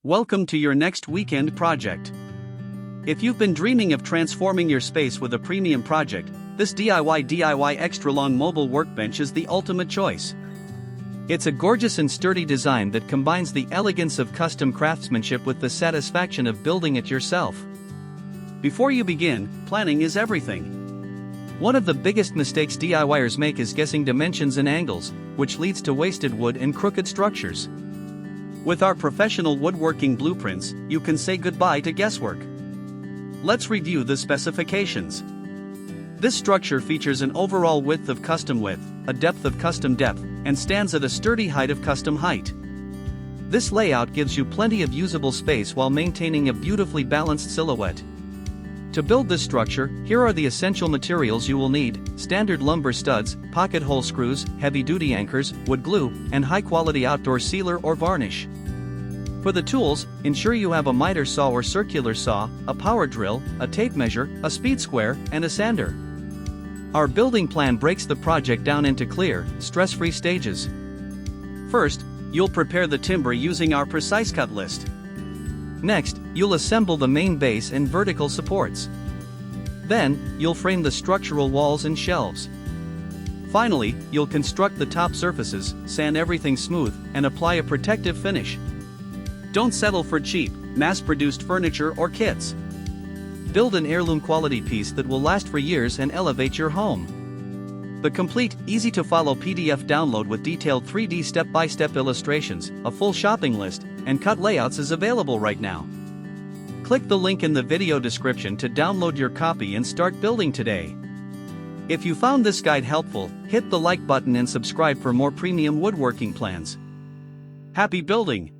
Welcome to your next weekend project. If you've been dreaming of transforming your space with a premium project, this DIY Extra-Long Mobile Workbench is the ultimate choice. It's a gorgeous and sturdy design that combines the elegance of custom craftsmanship with the satisfaction of building it yourself. Before you begin, planning is everything. One of the biggest mistakes DIYers make is guessing dimensions and angles, which leads to wasted wood and crooked structures. With our professional woodworking blueprints, you can say goodbye to guesswork. Let's review the specifications. This structure features an overall width of custom width, a depth of custom depth, and stands at a sturdy height of custom height. This layout gives you plenty of usable space while maintaining a beautifully balanced silhouette. To build this structure, here are the essential materials you will need: standard lumber studs, pocket hole screws, heavy-duty anchors, wood glue, and high-quality outdoor sealer or varnish. For the tools, ensure you have a miter saw or circular saw, a power drill, a tape measure, a speed square, and a sander. Our building plan breaks the project down into clear, stress-free stages. First, you'll prepare the timber using our precise cut list. Next, you'll assemble the main base and vertical supports. Then, you'll frame the structural walls and shelves. Finally, you'll construct the top surfaces, sand everything smooth, and apply a protective finish. Don't settle for cheap, mass-produced furniture or kits. Build an heirloom quality piece that will last for years and elevate your home. The complete, easy-to-follow PDF download with detailed 3D step-by-step illustrations, a full shopping list, and cut layouts is available right now. Click the link in the video description to download your copy and start building today. If you found this guide helpful, hit the like button and subscribe for more premium woodworking plans. Happy building!